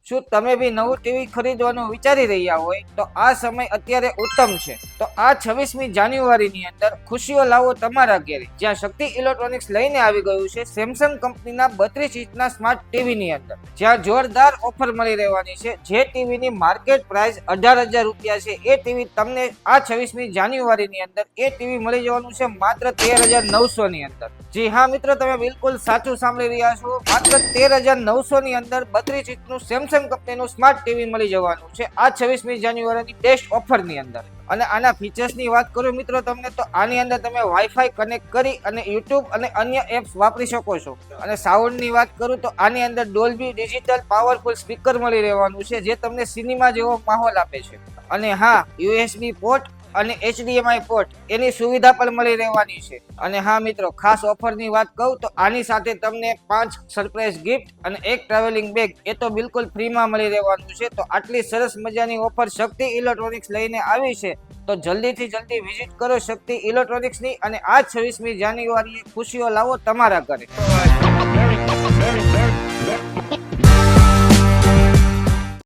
શું તમે બી નવું ટીવી ખરીદવાનું વિચારી રહ્યા હોય તો આ સમય અત્યારે ઉત્તમ છે. તો આ 26મી જાન્યુઆરીની અંદર ખુશીઓ લાવો તમારા ઘેરે, જ્યાં શક્તિ ઇલેક્ટ્રોનિક્સ લઈને આવી ગયું છે સેમસંગ કંપનીના 32 ઇંચના સ્માર્ટ ટીવીની અંદર, જ્યાં જોરદાર ઓફર મળી રહેવાની છે. જે ટીવીની માર્કેટ પ્રાઇસ 18,000 રૂપિયા છે, એ ટીવી તમને આ 26મી જાન્યુઆરીની અંદર એ ટીવી મળી જવાનું છે માત્ર 13,900 ની અંદર. જી હા મિત્રો, તમે બિલકુલ સાચું સાંભળી રહ્યા છો. માત્ર 13,900 ની અંદર 32 ઇંચનું સેમસંગ કંપનીનું સ્માર્ટ ટીવી મળી જવાનું છે આ 26મી જાન્યુઆરીની બેસ્ટ ઓફરની અંદર. અને આના ફીચર્સની વાત કરું મિત્રો તમને, તો આની અંદર તમે વાઈફાઈ કનેક્ટ કરી અને યુટ્યુબ અને અન્ય એપ્સ વાપરી શકો છો. અને સાઉન્ડની વાત કરું તો આની અંદર ડોલ્બી ડિજિટલ પાવરફુલ સ્પીકર મળી રહેવાનું છે, જે તમને સિનેમા જેવો માહોલ આપે છે. અને હા, યુએસબી પોર્ટ અને HDMI પોર્ટ એની સુવિધા પણ મળી રહેવાની છે. અને હા મિત્રો, ખાસ ઓફરની વાત કહું તો આની સાથે તમને 5 સરપ્રાઈઝ ગિફ્ટ અને એક ટ્રાવેલિંગ બેગ એ તો બિલકુલ ફ્રીમાં મળી રહેવાનું છે. તો આટલી સરસ મજાની ઓફર શક્તિ ઇલેક્ટ્રોનિક્સ લઈને આવી છે, તો જલ્દીથી જલ્દી વિઝિટ કરો શક્તિ ઇલેક્ટ્રોનિક્સની અને આ 26મી જાન્યુઆરીએ ખુશીઓ લાવો તમારા ઘરે.